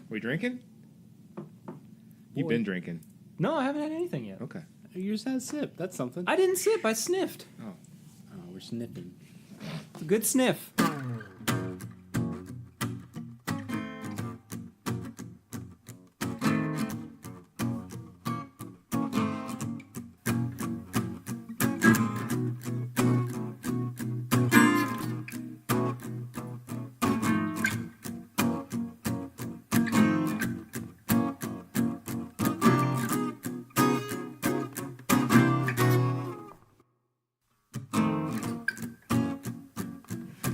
We drinking? You've been drinking. No, I haven't had anything yet. Okay. You just had a sip. That's something. I didn't sip. I sniffed. Oh. Oh, we're sniffing. It's a good sniff.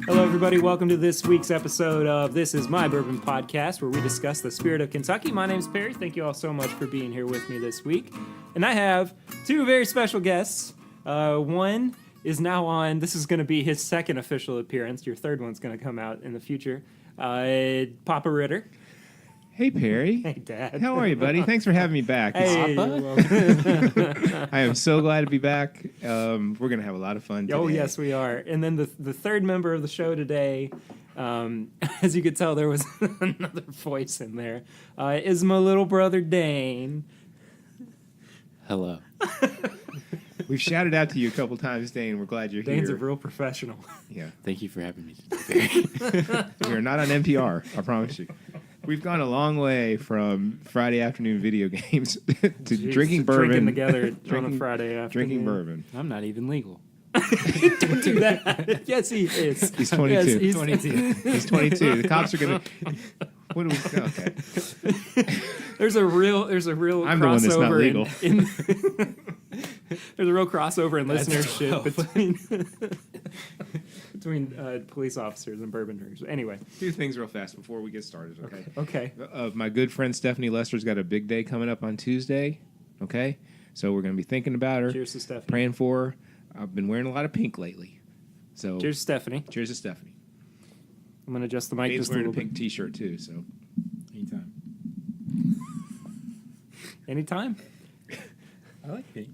Hello, everybody. Welcome to this week's episode of This Is My Bourbon Podcast, where we discuss the spirit of Kentucky. My name's Perry. Thank you all so much for being here with me this week. And I have two very special guests. One is now on. This is going to be his second official appearance. Your third one's going to come out in the future. Papa Ritter. Hey, Perry. Hey, Dad. How are you, buddy? Thanks for having me back. Hey, Papa? you're welcome. I am so glad to be back. We're going to have a lot of fun today. Oh, yes, we are. And then the third member of the show today, as you could tell, there was another voice in there, is my little brother, Dane. Hello. We've shouted out to you a couple times, Dane. We're glad you're Dane's here. a real professional. Yeah. Thank you for having me today. We are not on NPR, I promise you. We've gone a long way from Friday afternoon video games to Jeez, drinking bourbon. Drinking together on a Friday afternoon. Drinking bourbon. I'm not even legal. Don't do that. Yes, he is. He's 22. Yes, he's 22. He's 22. The cops are going to... What do we... Okay. There's a real I'm the one that's not crossover legal. there's a real crossover in That's listenership between police officers and bourbon drinkers. Anyway, Two things real fast before we get started, okay? okay. My good friend Stephanie Lester's got a big day coming up on Tuesday, okay? So we're going to be thinking about her, Cheers to Stephanie. praying for her. I've been wearing a lot of pink lately. So Cheers, Stephanie. cheers to Stephanie. I'm gonna adjust the mic Dane's just a wearing a little pink bit. T-shirt too, so Anytime. Anytime. I like pink.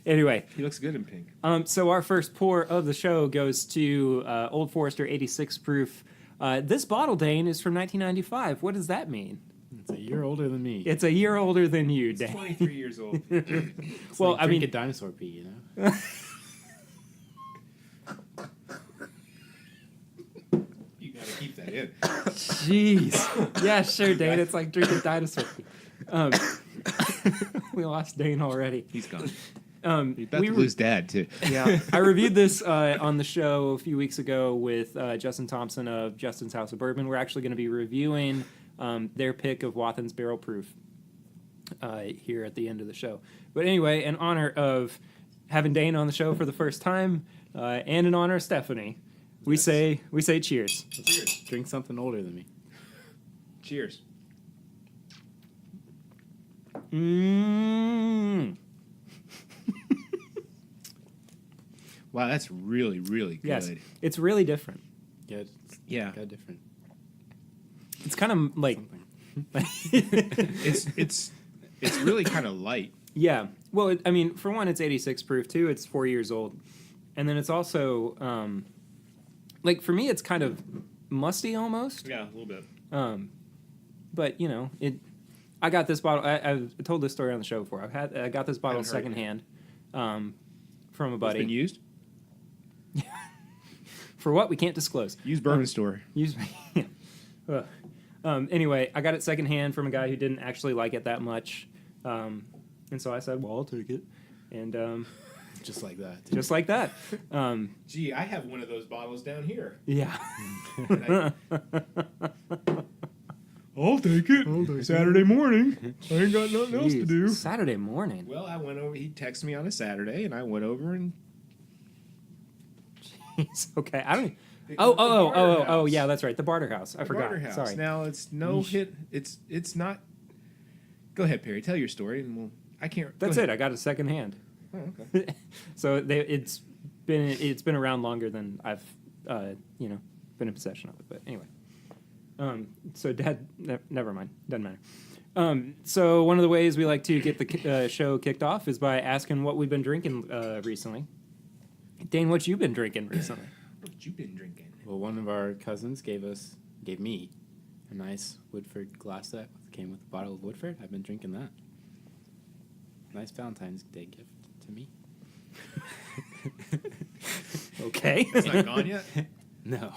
Anyway, he looks good in pink. so our first pour of the show goes to Old Forester 86 proof. This bottle, Dane, is from 1995. What does that mean? It's a year older than me. It's a year older than you, He's Dane. 23 years old. It's well, like I mean, drink a dinosaur pee, you know? You got to keep that in. jeez. Yeah, sure, Dane. It's like drinking dinosaur pee. We lost Dane already. He's gone. He's about we to re- lose Dad too. Yeah, I reviewed this on the show a few weeks ago with Justin Thompson of Justin's House of Bourbon. We're actually going to be reviewing their pick of Wathen's Barrel Proof here at the end of the show. But anyway, in honor of having Dane on the show for the first time, and in honor of Stephanie, we say cheers. Cheers. Drink something older than me. Cheers. Mmm. Wow, that's really, really good. Yes, it's really different. Yeah. Yeah. Got different. It's kind of like, Something. It's really kind of light. yeah. Well, I mean, for one, it's 86 proof. Two, it's 4 years old, and then it's also like for me, it's kind of musty almost. Yeah, a little bit. But you know, I got this bottle. I've told this story on the show before. I got this bottle Haven't heard it. secondhand from a It's buddy. been used? For what we can't disclose. Used bourbon store. Use me. Anyway, I got it secondhand from a guy who didn't actually like it that much, and so I said, "Well, I'll take it," and Just like that. just like that. Gee, I have one of those bottles down here. Yeah. I'll take it. Saturday morning. I ain't got nothing else to Jeez. do. Saturday morning. Well, I went over. He texted me on a Saturday, and I went over and. Jeez, okay, I don't. picked up the Barter Oh, House. yeah, that's right. The Barter House. I The forgot. Barter House. Sorry. Now it's no hit. It's not. Go ahead, Perry. Tell your story, and we'll. I can't. That's go it. ahead. I got it secondhand. Oh, okay. So it's been around longer than I've been in possession of it. But anyway, so Dad, never mind, doesn't matter. So one of the ways we like to get the show kicked off is by asking what we've been drinking recently. Dane, what you been drinking recently? What you been drinking? Well, one of our cousins gave me a nice Woodford glass set. Came with a bottle of Woodford. I've been drinking that. Nice Valentine's Day gift to me. Okay. It's not gone yet? No.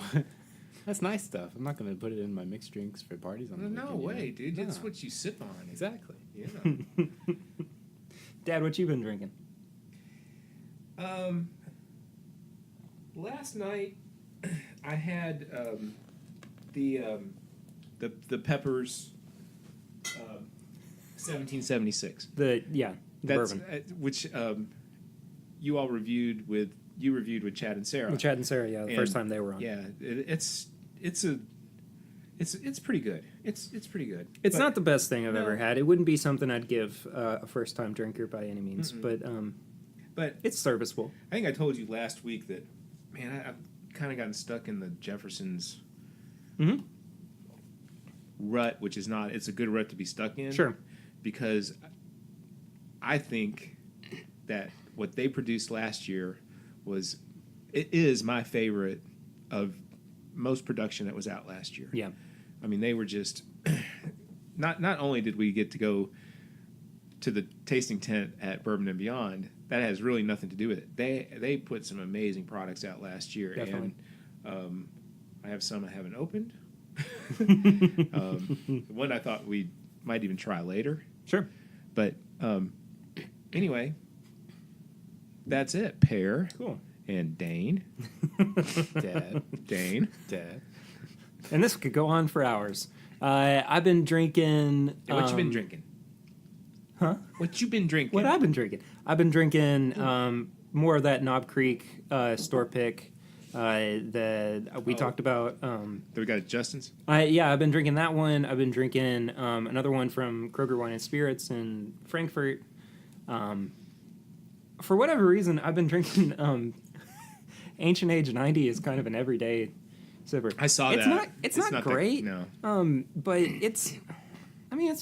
That's nice stuff. I'm not going to put it in my mixed drinks for parties on the No weekend, you know? way, dude. That's No. what you sip on. Exactly. Yeah. Dad, what you been drinking? Last night I had the Peppers 1776. The That's bourbon. which you all reviewed with Chad and Sarah. With Chad and Sarah, the And, first time they were on. Yeah, it's pretty good. It's pretty good. It's But- not the best thing I've No. ever had. It wouldn't be something I'd give a first time drinker by any means, Mm-mm. But it's serviceable. I think I told you last week that, man, I've kind of gotten stuck in the Jefferson's Mm-hmm. rut, which is not. It's a good rut to be stuck in. Sure. Because I think that what they produced last year is my favorite of most production that was out last year. Yeah. I mean, they were just not only did we get to go to the tasting tent at Bourbon and Beyond, that has really nothing to do with it. They put some amazing products out last year. Definitely. And I have some I haven't opened. One I thought we might even try later. Sure. But anyway, that's it. Pear Cool. and Dane. Dane. Dad. And this could go on for hours. I've been drinking. Hey, what you been drinking? Huh? What you been drinking? What I've been drinking? I've been drinking more of that Knob Creek store pick. We talked about. We got Justin's. I've been drinking that one. I've been drinking another one from Kroger Wine and Spirits in Frankfurt. For whatever reason, I've been drinking Ancient Age 90 is kind of an everyday sipper. I saw it's that. Not, it's not that- great. no. But it's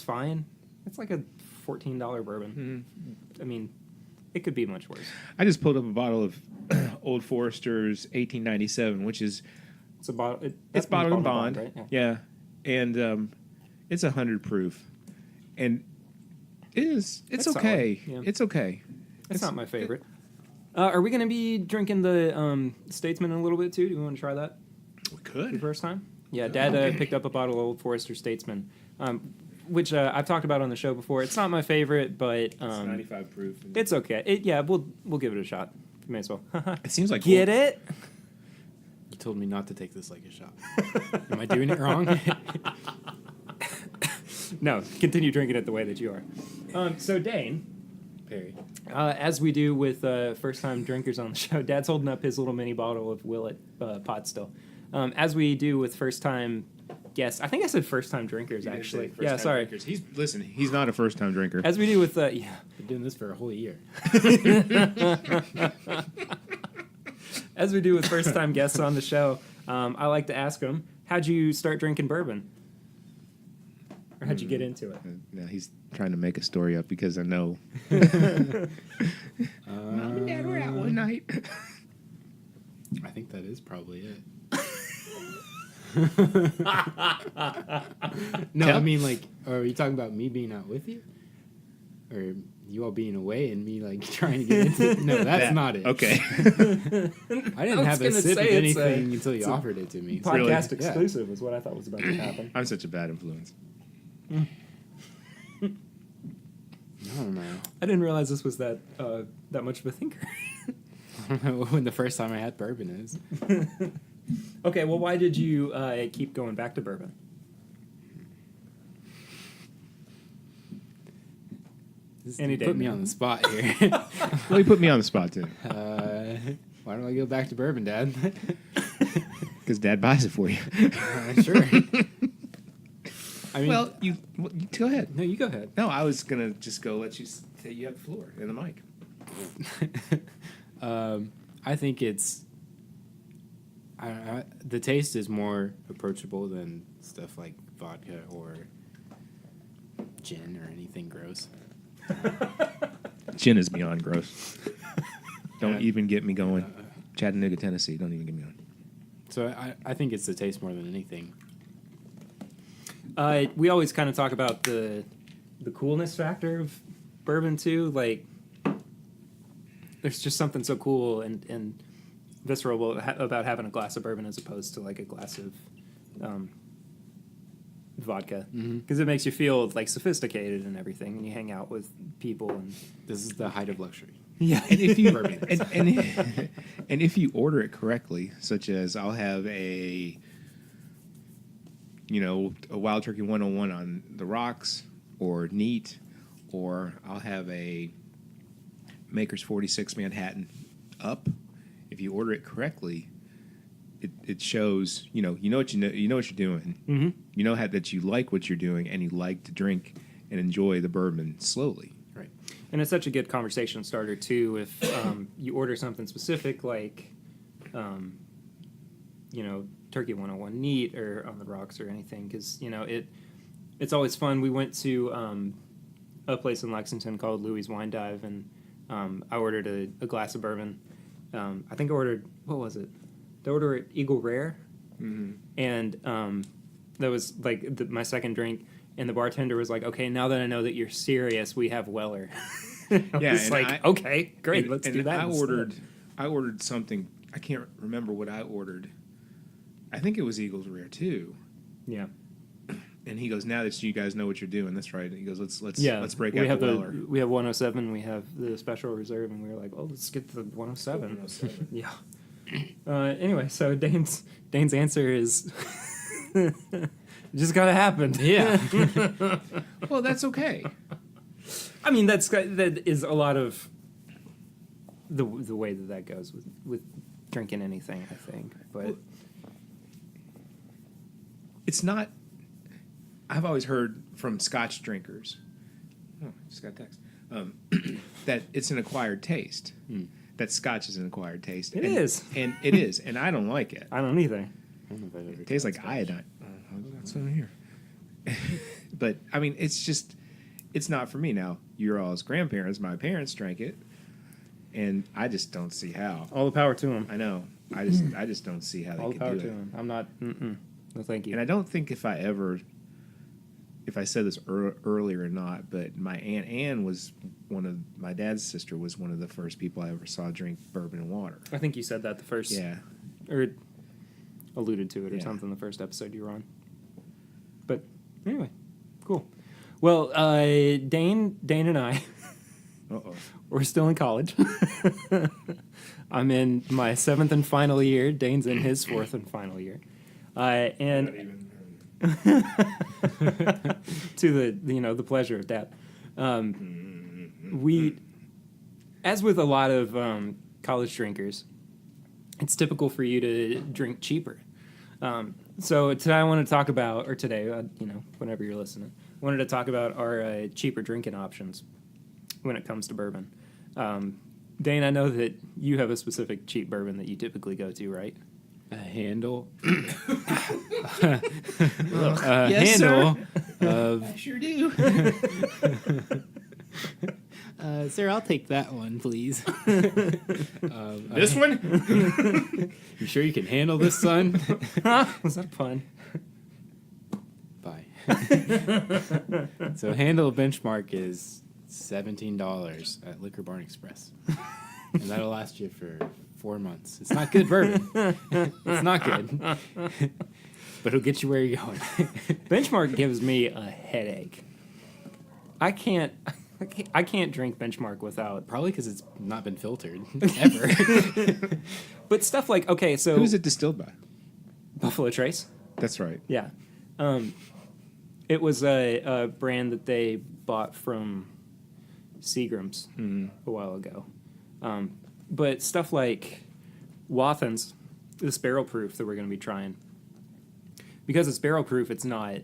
fine. It's like a $14 bourbon. I mean, it could be much worse. I just pulled up a bottle of Old Forester's 1897, which is It's a bottle. it's bottled in bond, right? yeah, and it's 100 proof, and it's It's okay. solid, yeah. It's okay. It's not my favorite. Are we going to be drinking the Statesman in a little bit too? Do you want to try that We the could. first time? Yeah, Dad picked up a bottle of Old Forester Statesman, which I've talked about on the show before. It's not my favorite, but It's 95 proof. it's okay. We'll give it a shot. You may as well. It seems like Get it? You told me not to take this like a shot. Am I doing it wrong? No, continue drinking it the way that you are. So Dane, Perry. as we do with first-time drinkers on the show, Dad's holding up his little mini bottle of Willet pot still. As we do with first-time guests, I think I said first-time drinkers, You did actually. say first Yeah, time sorry. drinkers. He's not a first time drinker. As we do with, Been doing this for a whole year. as we do with first-time guests on the show, I like to ask them, how'd you start drinking bourbon? Or how'd you get into it? No, he's trying to make a story up because I know. Mom and Dad were out one night. I think that is probably it. No, I mean, like, are you talking about me being out with you? Or you all being away and me, like, trying to get into it? No, that's not it. Okay. I didn't have a gonna sip of say it's anything until you it's a offered it to me. Podcast Really? exclusive is what I thought was about to happen. I'm such a bad influence. No, no. I didn't realize this was that much of a thinker. I don't know when the first time I had bourbon is. Okay, well, why did you keep going back to bourbon? Any day, Put me man. on the spot here. Well, you put me on the spot too, Why don't I go back to bourbon, Dad? because Dad buys it for you. Sure. I mean, Well, you go ahead. no, you go ahead. No, I was gonna just go let you say you have the floor and the mic. I think it's the taste is more approachable than stuff like vodka or gin or anything gross. Gin is beyond gross. Don't Yeah. even get me going. Chattanooga, Tennessee. Don't even get me going. So I think it's the taste more than anything. We always kind of talk about the coolness factor of bourbon too. Like, there's just something so cool and visceral about having a glass of bourbon as opposed to like a glass of vodka, because it makes you feel like sophisticated and everything, and you hang out with people. And This is the height of luxury. yeah, And if you and if you order it correctly, such as I'll have a Wild Turkey 101 on the rocks or neat, or I'll have a Maker's 46 Manhattan up. If you order it correctly, it shows you know what you know what you're doing. Mm-hmm. You know that you like what you're doing, and you like to drink and enjoy the bourbon slowly. right. And it's such a good conversation starter too if you order something specific like Turkey 101 neat or on the rocks or anything, because it's always fun. We went to a place in Lexington called Louis' Wine Dive, and I ordered a glass of bourbon. I think I ordered, what was it? Did I order Eagle Rare? Mm-hmm. And that was like my second drink, and the bartender was like, "Okay, now that I know that you're serious, we have Weller." Yeah, it's and like, okay, great, let's do that. I ordered something. I can't remember what I ordered. I think it was Eagles Rare too. Yeah, And he goes, "Now that you guys know what you're doing, that's right." And he goes, "Let's break we out have the Weller." we have 107. We have the special reserve, and we were like, "Oh, let's get the 107." 107. Yeah. Anyway, so Dane's answer is it just gotta happen. Yeah. Well, that's okay. I mean, that is a lot of the way that goes with drinking anything, I think. But Well, it's not. I've always heard from Scotch drinkers. Oh, I just got a text. That it's an acquired taste. That Scotch is an acquired taste. It is. and it is, and I don't like it. I don't either. I don't know if I've ever It tastes tried like Scotch. iodine. That's what I hear. But I mean, it's not for me. Now, your all's grandparents, my parents drank it, and I just don't see how. All the power to him. I know. I just don't see how they All the could power do to it. him. I'm not. No, thank you. And I don't think if I said this earlier or not, but my Aunt Anne was my dad's sister was one of the first people I ever saw drink bourbon and water. I think you said that the first, Yeah. or alluded to it or Yeah. something the first episode you were on. But anyway, cool. Well, Dane and I, Uh-oh. we're still in college. I'm in my 7th and final year. Dane's in his 4th and final year. And to the pleasure of that. We, as with a lot of college drinkers, it's typical for you to drink cheaper. So today I want to talk about, or today, whenever you're listening, I wanted to talk about our cheaper drinking options when it comes to bourbon. Dane, I know that you have a specific cheap bourbon that you typically go to, right? A handle. Yes, handle of. I sure do. Sir, I'll take that one, please. This one? You sure you can handle this, son? Was that fun? Bye. So, handle benchmark is $17 at Liquor Barn Express, and that'll last you for 4 months. It's not good bourbon. It's not good, but it'll get you where you're going. Benchmark gives me a headache. I can't drink Benchmark without. Probably because it's not been filtered ever. But stuff like, okay, so Who's it distilled by? Buffalo Trace. That's right. Yeah. It was a brand that they bought from Seagram's a while ago. But stuff like Wathen's, this barrel proof that we're going to be trying, because it's barrel proof, it's not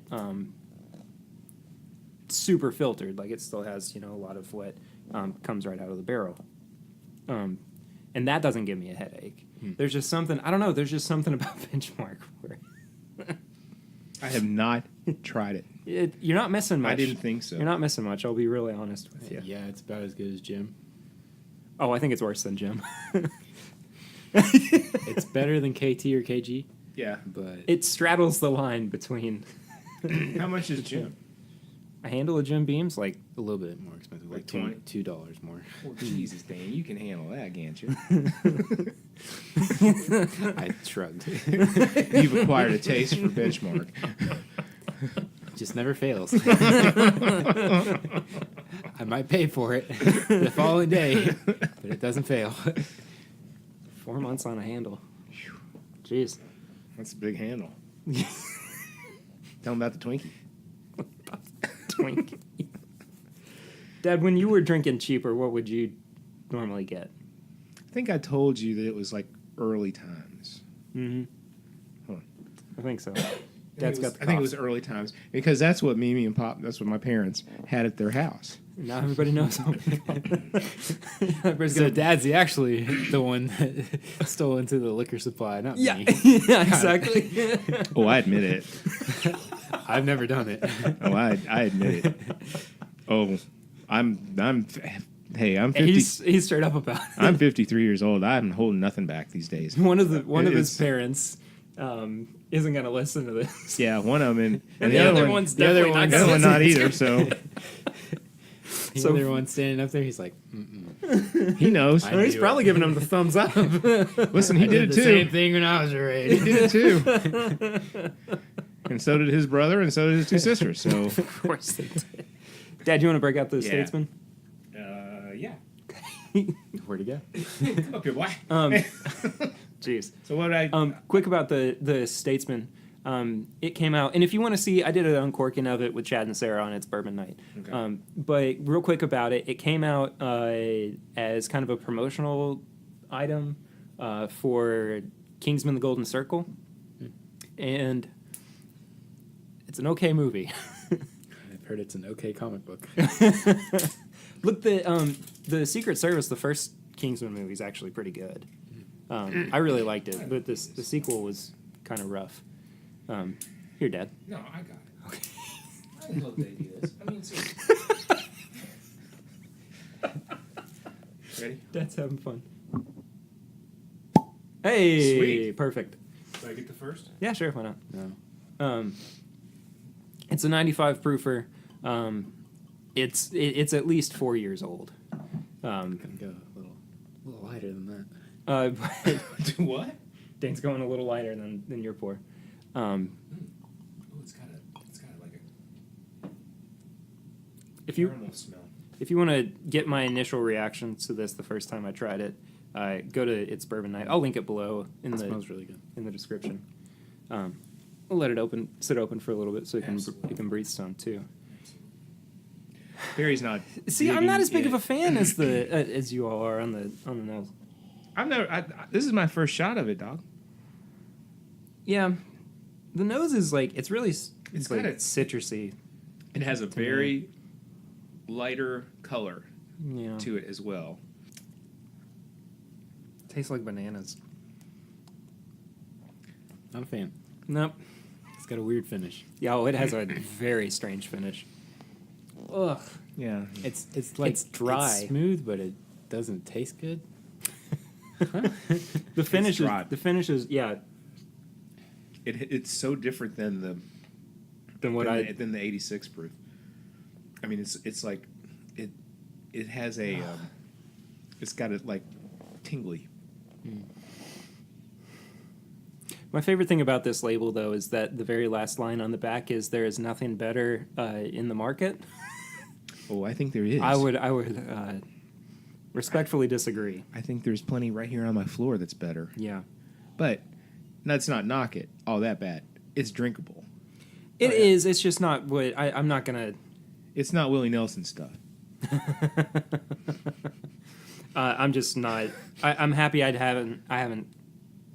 super filtered. Like, it still has, a lot of what comes right out of the barrel. And that doesn't give me a headache. There's just something, I don't know, there's just something about Benchmark where I have not tried it. you're not missing much. I didn't think so. You're not missing much. I'll be really honest with you. Yeah, it's about as good as Jim. Oh, I think it's worse than Jim. It's better than KT or KG, Yeah. but It straddles the line between How much is Jim? A handle of Jim Beams, like A little bit more expensive, like Like $2 more. Oh, Jesus, Dane, you can handle that, can't you? I shrugged. You've acquired a taste for benchmark. Just never fails. I might pay for it the following day, but it doesn't fail. 4 months on a handle. Jeez. That's a big handle. Tell him about the Twinkie. Twinkie. Dad, when you were drinking cheaper, what would you normally get? I think I told you that it was like early times. Mm-hmm. Huh. I think so. I Dad's think got the it was cough. early times because that's what Mimi and Pop, that's what my parents had at their house. Now everybody knows. Everybody's So gonna- Dad's actually the one that stole into the liquor supply, not yeah, me. yeah, exactly. Oh, I admit it. I've never done it. Oh, I admit it. Oh, I'm 50. He's straight up about it. I'm 53 years old. I'm holding nothing back these days. One of his It's- parents isn't going to listen to this. Yeah, one of them, And the other one's the other definitely one's- the other one gonna not listen. either. So The So- other one standing up there, he's like, mm-mm. he knows. I Oh, he's knew probably it. giving him the thumbs up. Listen, he I did it the too. same thing when I was your He age. did it too. And so did his brother, and so did his two sisters. So Of course they did. Dad, you want to break out the Yeah. Statesman? yeah. Where'd he go? Come up here, boy. Jeez. So what I Quick about the Statesman. It came out, and if you want to see, I did an uncorking of it with Chad and Sarah on its Bourbon Night. Okay. But real quick about it, it came out as kind of a promotional item for Kingsman: The Golden Circle, and it's an okay movie. I've heard it's an okay comic book. Look, the Secret Service, the first Kingsman movie, is actually pretty good. I really liked it, but the sequel was kind of rough. Here, Dad. No, I got it. Okay. I didn't know they do this. I mean, ready? Dad's having fun. Hey, Sweet. perfect. Do I get the first? Yeah, sure, why not? No. It's a 95 proofer. It's at least 4 years old. Gonna go a little lighter than that. But Do what? Dane's going a little lighter than your pour. Oh, it's got like a If you caramel smell. if you want to get my initial reactions to this the first time I tried it, go to It's Bourbon Night. I'll link it below in It the smells really good. in the description. We'll let it sit open for a little bit so Absolutely. you can breathe some too. Barry's not. See, I'm not as big digging of a fan as as you all are on the nose. I've never. This is my first shot of it, dog. Yeah, the nose is like it's really It's like got a- citrusy. It has a very lighter color Yeah, to it as well. tastes like bananas. Not a fan. Nope. It's got a weird finish. Yeah, it has a very strange finish. Ugh. Yeah. It's like It's dry. It's smooth, but it doesn't taste good. The finish is dry. yeah. It's so different than the than the 86 proof. I mean, it's like it has a it's got it like tingly. My favorite thing about this label, though, is that the very last line on the back is "There is nothing better in the market." Oh, I think there is. I would respectfully disagree. I think there's plenty right here on my floor that's better. Yeah, But let's not knock it all that bad. It's drinkable. it is. It's just not what I'm not gonna. It's not Willie Nelson stuff. I'm just not. I'm happy I haven't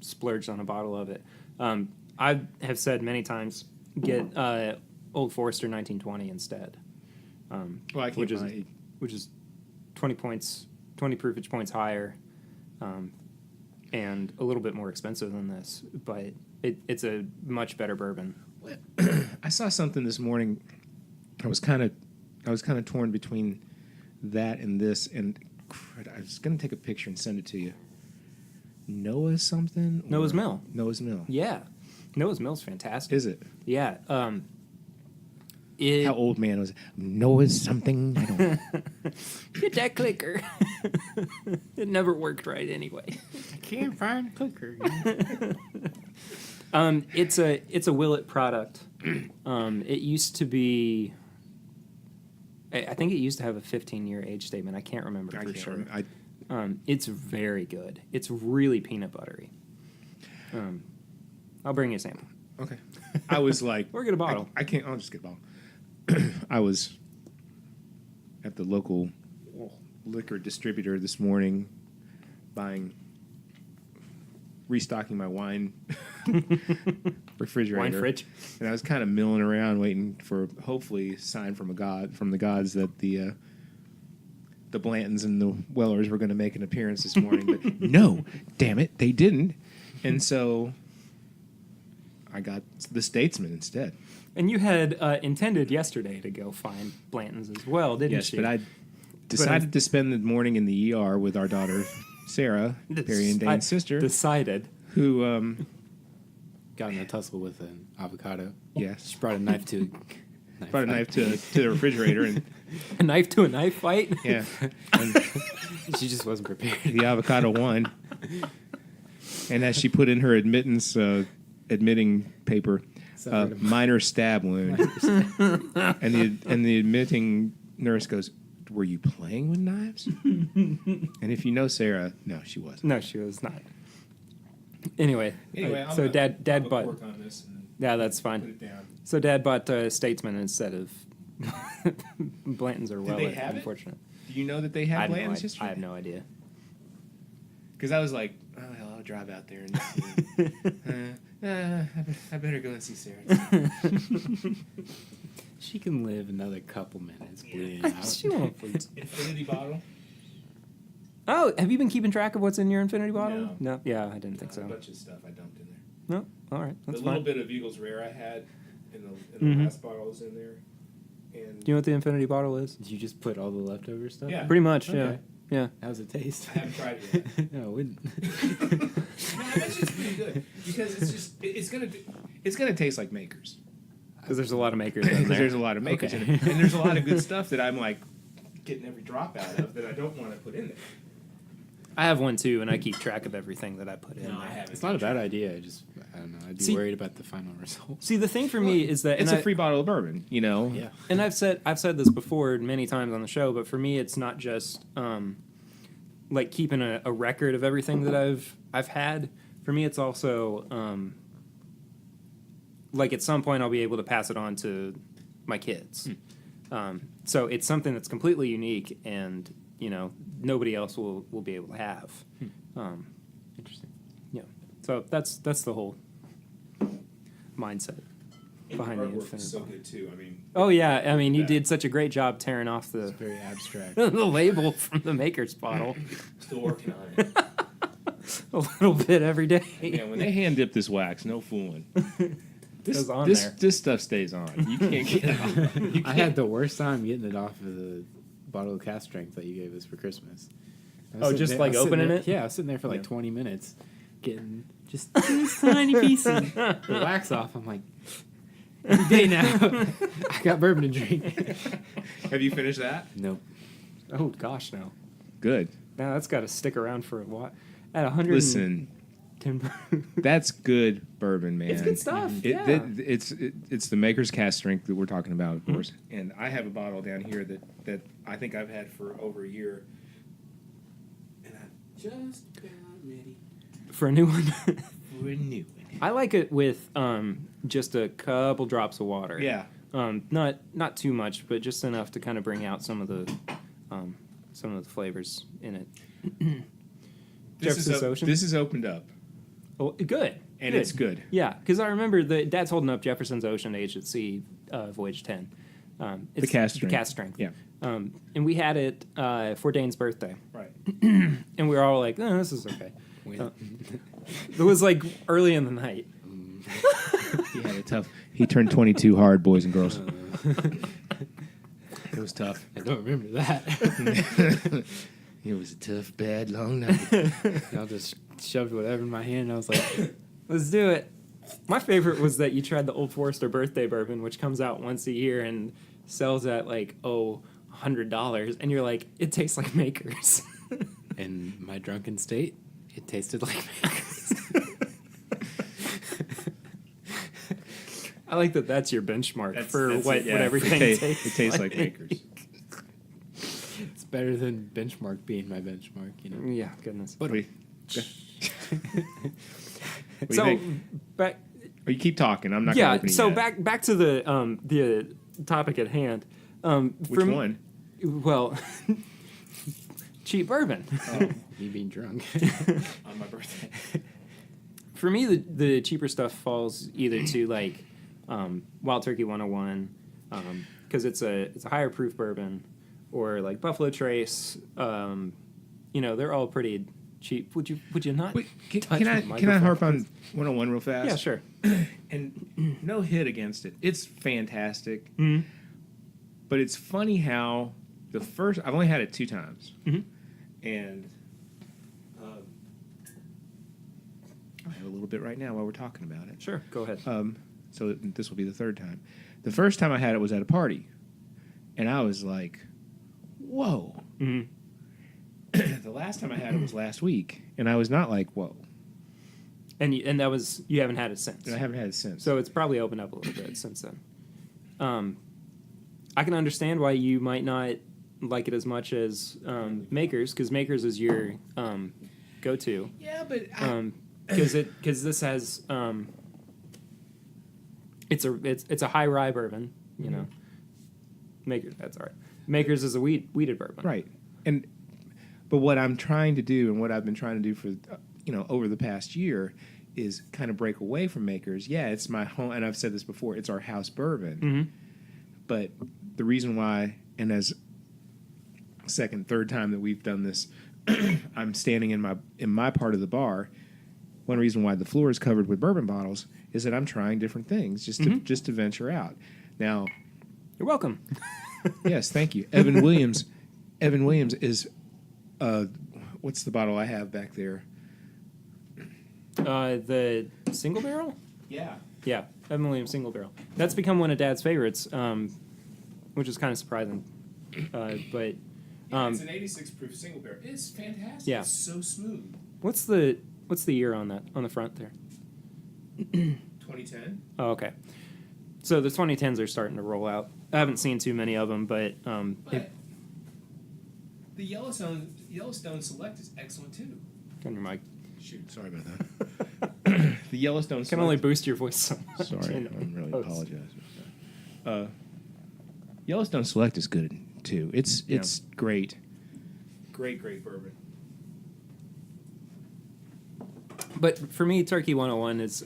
splurged on a bottle of it. I have said many times, get Old Forester 1920 instead. Well, I can't buy Which is 20 proofage points higher, and a little bit more expensive than this, but it's a much better bourbon. I saw something this morning. I was kind of torn between that and this, and I was going to take a picture and send it to you. Noah's something? Noah's Mill. Noah's Mill. Yeah, Noah's Mill's fantastic. Is it? Yeah, How old man was it? Noah's something. I don't. Get that clicker. It never worked right anyway. I can't find a clicker. It's a Willet product. It used to be. I think it used to have a 15-year age statement. I can't remember for sure. It's very good. It's really peanut buttery. I'll bring you a sample. Okay. I was like, Or get a bottle. I can't. I'll just get a bottle. I was at the local liquor distributor this morning, restocking my wine refrigerator. Wine fridge. And I was kind of milling around, waiting for hopefully a sign from the gods that the Blantons and the Wellers were going to make an appearance this morning. But no, damn it, they didn't. And so I got the Statesman instead. And you had intended yesterday to go find Blanton's as well, didn't Yes, you? but I decided to spend the morning in the ER with our daughter, Sarah, Perry and Dane's sister, Decided. who, Got in a tussle with an avocado. yes, She brought a knife to brought a knife to the refrigerator, and A knife to a knife fight? yeah, and She just wasn't prepared. the avocado won. And as she put in her admitting paper, Suffered a minor stab wound, and the admitting nurse goes, "Were you playing with knives?" And if you know Sarah, no, she wasn't. No, she was not. Anyway, so Dad bought. Work on this and Yeah, that's put fine. it down. So Dad bought Statesman instead of Blanton's or Did Weller. they have it? Unfortunately, Do you know that they I have have, no, Blanton's history? I have no idea. Because I was like, oh, hell, I'll drive out there and I better go and see Sarah. She can live another couple minutes bleeding out. She won't. Infinity bottle? Oh, have you been keeping track of what's in your infinity bottle? No. Yeah, I didn't think A so. bunch of stuff I dumped in there. No, all right, that's the little fine. bit of Eagles Rare I had in the Mhm. last bottle was in there. And Do you know what the infinity bottle is? Did you just put all the leftover stuff? Yeah. Pretty much, yeah. Okay. Yeah. How's it taste? I haven't tried it yet. No, it wouldn't. No, I bet you it's pretty good because it's gonna taste like Makers. Because there's a lot of makers in Because there. there's a lot of Makers Okay. in it, and there's a lot of good stuff that I'm like getting every drop out of that I don't want to put in there. I have one too, and I keep track of everything that I put in. No, there. I haven't. It's not a bad idea. I don't know. I'd be See- worried about the final result. See, the thing for me is that It's and a free bottle of bourbon, you know. Yeah. and I've said this before many times on the show, but for me, it's not just like keeping a record of everything that I've had. For me, it's also like at some point I'll be able to pass it on to my kids. So it's something that's completely unique, and nobody else will be able to have. Interesting. Yeah. So that's the whole mindset behind the artwork infinite. is so good too. I mean, Oh yeah, I mean you Yeah. did such a great job tearing off the It's very abstract. the label from the maker's bottle still working on it. a little bit every day. Yeah, when they hand dip this wax, no fooling. Goes on there. This stuff stays on. You can't get it off. You I can't- had the worst time getting it off of the bottle of cast strength that you gave us for Christmas. I was Oh, sitting just there- like I was sitting opening there- it? Yeah, I was sitting there for like Yeah. 20 minutes getting just these tiny pieces the wax off. I'm like, every day now, I got bourbon to drink. Have you finished that? Nope. Oh gosh, no. Good. Now that's got to stick around for a while. At 110. Listen, that's good bourbon, man. It's good stuff. It, Yeah. it's the Maker's Cast Strength that we're talking about, of course. And I have a bottle down here that I think I've had for over a year, and I just got ready For a new one. for a new one. I like it with just a couple drops of water. Yeah. Not too much, but just enough to kind of bring out some of the flavors in it. Jefferson's Ocean? This is opened up, Oh, good. and it's good. Yeah, because I remember Dad's holding up Jefferson's Ocean Aged at Sea, Voyage 10. It's cast The strength. cast strength. Yeah. And we had it for Dane's birthday. Right. And we were all like, oh, this is okay. It was like early in the night. He had it tough. He turned 22 hard, boys and girls. It was tough. I don't remember that. It was a tough, bad, long night. I just shoved whatever in my hand. And I was like, Let's do it. My favorite was that you tried the Old Forester birthday bourbon, which comes out once a year and sells at like $100, and you're like, it tastes like Makers. In my drunken state, it tasted like Makers. I like that. That's your benchmark That's what it, yeah. everything tastes. It tastes like Makers. It's better than benchmark being my benchmark, you know. Yeah, goodness. What do we? What do So you think? back. Or you keep talking. I'm not. Gonna Yeah. open it So yet. back to the topic at hand. Which one? Well, cheap bourbon. Oh, You being drunk. on my birthday. For me, the cheaper stuff falls either to like Wild Turkey 101, because it's a higher proof bourbon, or like Buffalo Trace. They're all pretty cheap. Would you not? Wait, touch can I the can I harp microphone? on 101 real fast? Yeah, sure. And no hit against it. It's fantastic. Mhm. But it's funny how I've only had it 2 times, Mhm. and I have a little bit right now while we're talking about it. Sure, go ahead. So this will be the 3rd time. The first time I had it was at a party, and I was like, "Whoa!" Mhm. The last time I had it was last week, and I was not like, "Whoa!" And that was, you haven't had it since. And I haven't had it since. So it's probably opened up a little bit since then. I can understand why you might not like it as much as Makers, because Makers is your go-to. yeah, but Because this has it's a high rye bourbon, you know. Makers, that's all right. Makers is a weeded bourbon. right, but what I'm trying to do, and what I've been trying to do for over the past year, is kind of break away from Makers. Yeah, it's my home, and I've said this before. It's our house bourbon, Mm-hmm. but the reason why, and as second, third time that we've done this, I'm standing in my part of the bar. One reason why the floor is covered with bourbon bottles is that I'm trying different things just to venture out. Now, You're welcome. yes, thank you, Evan Williams. Evan Williams is, what's the bottle I have back there? The single barrel? Yeah, Yeah, Evan Williams single barrel. That's become one of Dad's favorites, which is kind of surprising. But it's an 86 proof single barrel. It's fantastic. Yeah. It's so smooth. what's the year on that on the front there? 2010. Oh, okay. So the 2010s are starting to roll out. I haven't seen too many of them, but But the Yellowstone Select is excellent too. on your mic. Shoot, sorry about that. The Yellowstone Can Select. only boost your voice so much. Sorry, in I really post. apologize. Yellowstone Select is good too. It's great, great bourbon. But for me, Turkey 101 is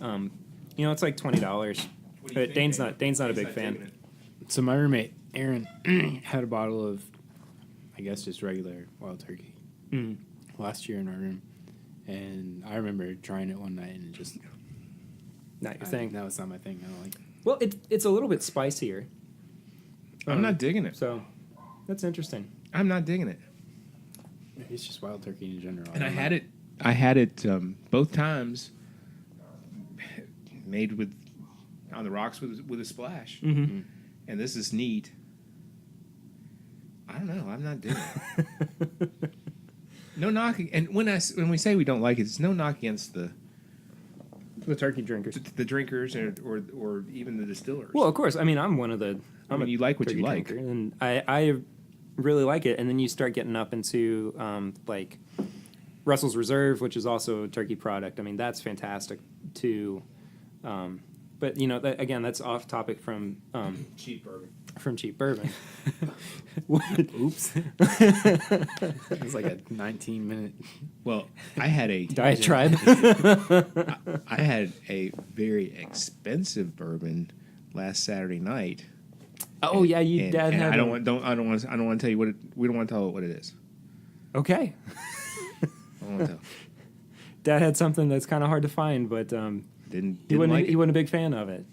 it's like $20. What do you But think, Dane's Dane? not a He's big not fan. digging it. So my roommate, Aaron, had a bottle of, I guess, just regular wild turkey Mm. last year in our room. And I remember trying it one night and it just... Not your thing. No, it's not my thing. I don't like it. Well, it's a little bit spicier. I'm not digging it. So that's interesting. I'm not digging it. It's just wild turkey in general. And I had it both times made with on the rocks with a splash. Mm-hmm. And this is neat. I don't know. I'm not digging it. No knock. And when we say we don't like it, it's no knock against the turkey drinkers. drinkers or even the distillers. Well, of course. I mean, I'm one of the. I mean, you like what you turkey like. drinker, and I really like it. And then you start getting up into like Russell's Reserve, which is also a turkey product. I mean, that's fantastic too. But again, that's off topic from cheap bourbon. from cheap bourbon. Oops. It was like a 19-minute... Well, I had a Diatribe. I had a very expensive bourbon last Saturday night. Oh yeah, you dad and had. I don't one. want to tell you what we don't want to tell what it is. Okay. I don't want to tell. Dad had something that's kind of hard to find, but Didn't he wasn't like he it. wasn't a big fan of it.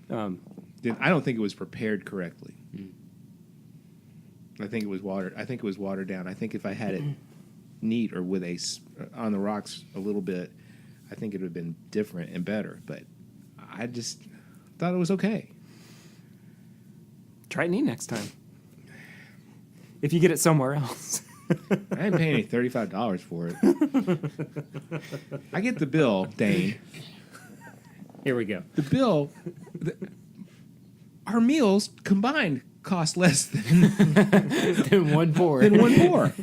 I don't think it was prepared correctly. I think it was watered. I think it was watered down. I think if I had it neat or with on the rocks a little bit, I think it would have been different and better. But I just thought it was okay. Try it neat next time. If you get it somewhere else. I ain't paying any $35 for it. I get the bill, Dane. Here we go. The bill, our meals combined cost less than Then one pour. more.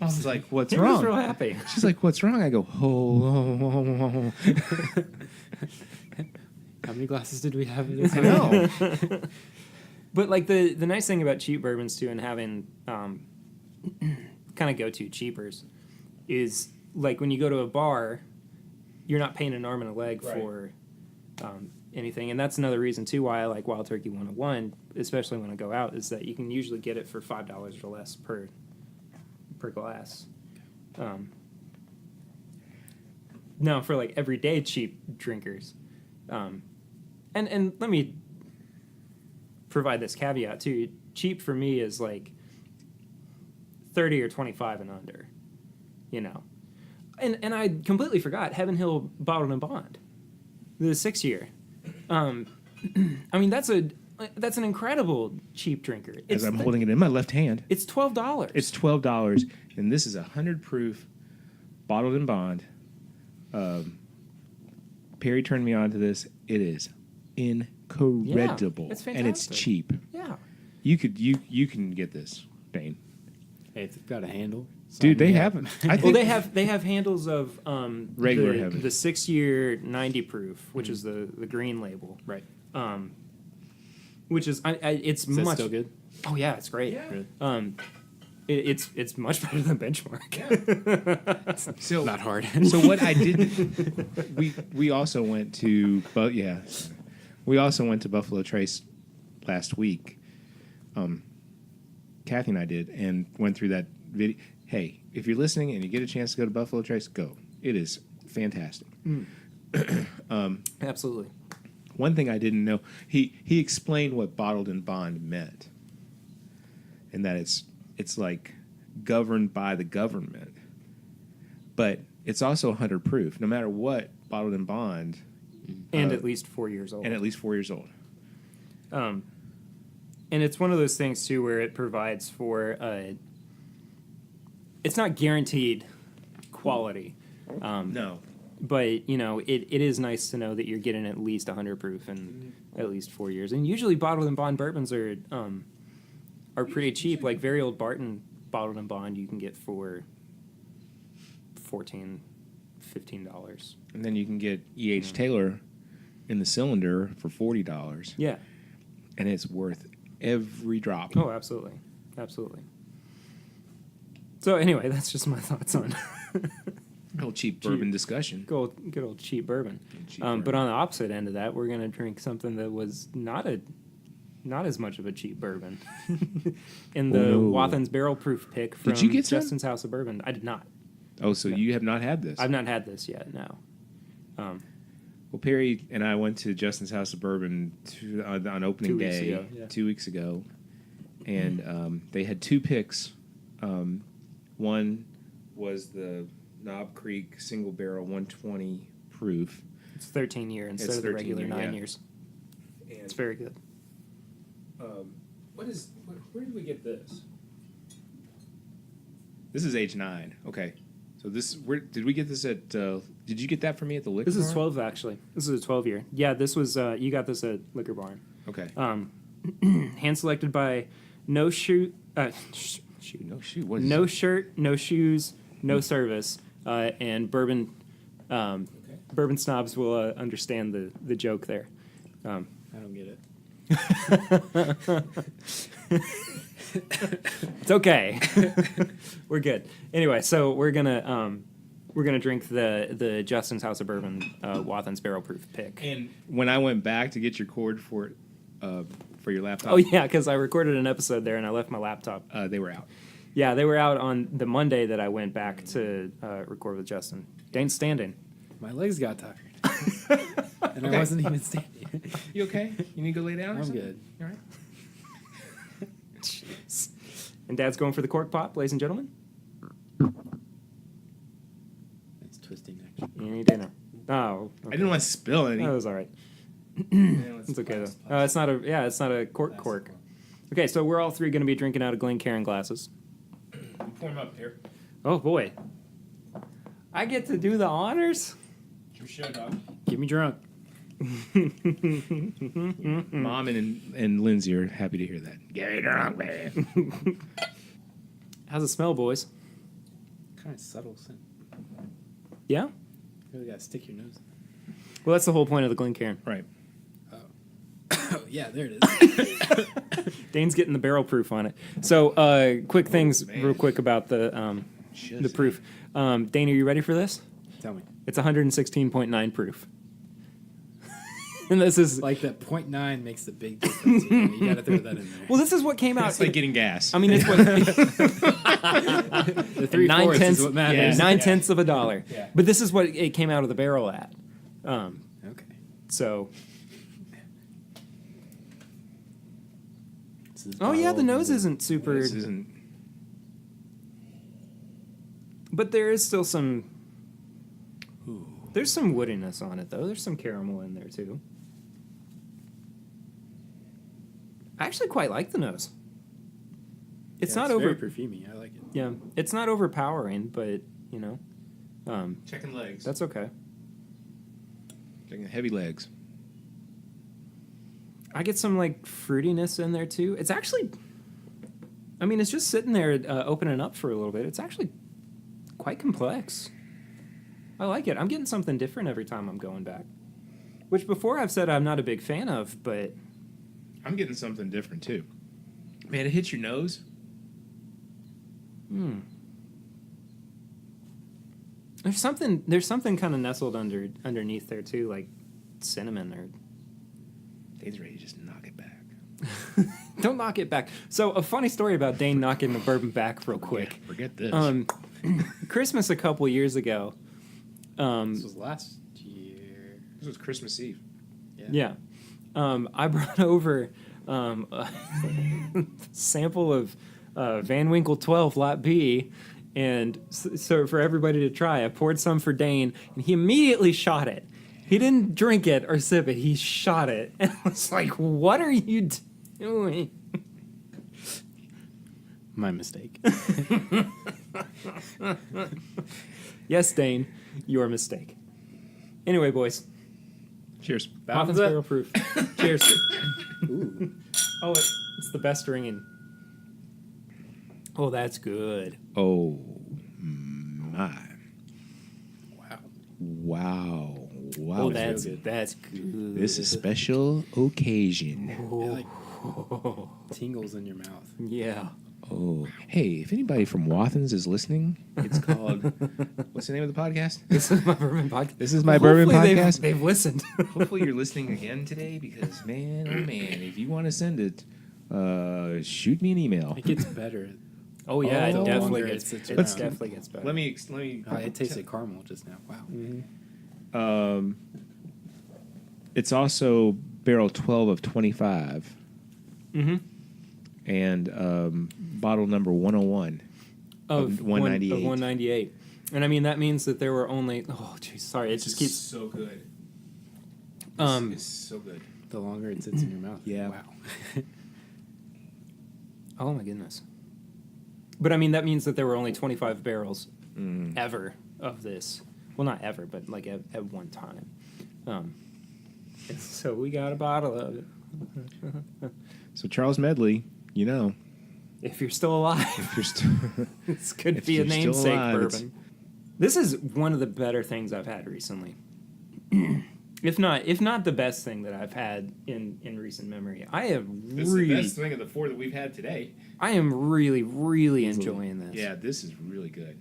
I was like, "What's He was real wrong?" happy. She's like, "What's wrong?" I go, "Oh." How many glasses did we have? Of this? I know. But like the nice thing about cheap bourbons too, and having kind of go to cheapers, is like when you go to a bar, you're not paying an arm and a leg Right. for anything, and that's another reason too why I like Wild Turkey 101, especially when I go out, is that you can usually get it for $5 or less per glass. Now for like everyday cheap drinkers, and let me provide this caveat too. Cheap for me is like 30 or 25 and under, you know. And I completely forgot Heaven Hill Bottled and Bond, the 6 year. I mean that's an incredible cheap drinker. As I'm holding it in my left hand, It's $12. it's $12, and this is 100 proof, bottled and bond. Perry turned me on to this. It is incredible, it's and it's fantastic. cheap. Yeah. You can get this, Dane. Hey, it's got a handle. Dude, they sign me up. haven't. I think Well, they have handles of Regular the, Heaven. the 6 year 90 proof, which is the green label, Right. which is it's Is that much still good? Oh yeah, it's great. Yeah. Really? It's much better than Benchmark. so. Not hard. So what I did, we also went to, we also went to Buffalo Trace last week. Kathy and I did, and went through that video. Hey, if you're listening and you get a chance to go to Buffalo Trace, go. It is fantastic. Absolutely. One thing I didn't know, he explained what bottled and bond meant, and that it's like governed by the government, but it's also 100 proof, no matter what, bottled and bond, And at least 4 years old. and at least 4 years old. And it's one of those things too where it provides for it's not guaranteed quality. No, But, you know, it is nice to know that you're getting at least 100 proof and at least 4 years. And usually bottled and bond bourbons are pretty cheap. Like very old Barton bottled and bond you can get for $14, $15. and then you can get E.H. Taylor in the cylinder for $40, Yeah. and it's worth every drop. Oh, absolutely. Absolutely. So anyway, that's just my thoughts on No cheap bourbon discussion. good old cheap bourbon. Cheap But bourbon. on the opposite end of that, we're going to drink something that was not as much of a cheap bourbon. In the Oh, no. Wathen's barrel proof pick from Did you get some? Justin's House of Bourbon. I did not. Oh, so you have not had this? I've not had this yet, no. Well, Perry and I went to Justin's House of Bourbon on opening 2 weeks day ago, yeah. 2 weeks ago, and they had two picks. One was the Knob Creek Single Barrel 120 proof. It's 13 year instead It's of the 13 regular year, 9 yeah. years. And It's very good. where did we get this? This is age 9. Okay, so where did we get this at? Did you get that for me at the liquor? This is Barn? 12 actually. This is a 12 year. Yeah, this was you got this at Liquor Barn. Okay. Hand selected by no shoot shoot No shoot. What is no it? shirt, no shoes, no service, and bourbon. Bourbon snobs will understand the joke there. I don't get it. It's okay. We're good. Anyway, so we're gonna drink the Justin's House of Bourbon Wathen's barrel proof pick. And when I went back to get your cord for your laptop, Oh yeah, because I recorded an episode there and I left my laptop. they were out. Yeah, they were out on the Monday that I went back to record with Justin. Dane's standing. My legs got tired. And Okay. I wasn't even standing. You okay? You need to go lay down? or I'm something? good. You all right? Jeez. And Dad's going for the cork pop, ladies and gentlemen. Nice twisting action. Any dinner. Oh, I didn't want to spill any. that was all right. Yeah, It's okay though. It's not a it's not a cork. Okay, so we're all three going to be drinking out of Glencairn glasses. Pour them up here. Oh boy, I get to do the honors. Your show, dog. Get me drunk. Mom and Lindsay are happy to hear that. Get me drunk, man. How's it smell, boys? Kind of subtle scent. Yeah. You really gotta stick your nose. Well, that's the whole point of the Glencairn. Right. Oh yeah, there it is. Dane's getting the barrel proof on it. So, quick things, man. real quick about the proof. Dane, are you ready for this? Tell me. It's 116.9 proof. And this is Like that 0.9 makes a big difference. You gotta throw that in there. well, this is what came out. It's like getting gas. I mean, it's what The 3/4 is what matters. Yeah. 9/10 of a dollar. Yeah. But this is what it came out of the barrel at. Okay. So, This is oh yeah, the bottled nose in- isn't super, This isn't. but there is still some. There's some woodiness on it though. There's some caramel in there too. I actually quite like the nose. It's Yeah, not over. very perfumey. I like it. Yeah, it's not overpowering, but Checking legs. that's okay. Checking heavy legs. I get some like fruitiness in there too. It's actually, I mean, it's just sitting there opening up for a little bit. It's actually quite complex. I like it. I'm getting something different every time I'm going back. Which before I've said I'm not a big fan of, but I'm getting something different too. Man, it hits your nose. there's something kind of nestled underneath there too, like cinnamon or. Dane's ready to just knock it back. Don't knock it back. So a funny story about Dane knocking the bourbon back real quick. Forget this. Christmas a couple years ago. This was last year. This was Christmas Eve. Yeah. I brought over a sample of Van Winkle 12 Lot B, and so for everybody to try, I poured some for Dane, and he immediately shot it. He didn't drink it or sip it. He shot it. And I was like, what are you doing? My mistake. Yes, Dane, your mistake. Anyway, boys. Cheers. Wathen's barrel proof. Cheers. Ooh. Oh, it's the best ringing. Oh, that's good. Oh my! Wow. Wow! Wow! Oh, that's real good. that's good. This is a special occasion. It like tingles in your mouth. Yeah. Oh, hey! If anybody from Wathen's is listening, it's called. What's the name of the podcast? This is my bourbon podcast. This is my bourbon Hopefully podcast. They've listened. Hopefully you're listening again today because man, oh man, if you want to send it, shoot me an email. It gets better. Oh yeah, Oh, it definitely longer gets. it sits It around. definitely gets better. Let me. It tasted caramel just now. Wow. It's also barrel 12 of 25. Mm-hmm. And bottle number 101 Of 198. Of 198. And I mean that means that there were only. Oh, jeez, sorry. It just keeps. so good. It's so good. The longer it sits in your mouth. Yeah. Wow. Oh my goodness. But I mean that means that there were only 25 barrels ever of this. Well, not ever, but like at one time. So we got a bottle of it. So Charles Medley, you know, If you're still alive, if you're still this could if be a you're still namesake alive, it's- bourbon. This is one of the better things I've had recently. if not the best thing that I've had in recent memory. I have thing of the four that we've had today. I am really, really enjoying this. Yeah, this is really good.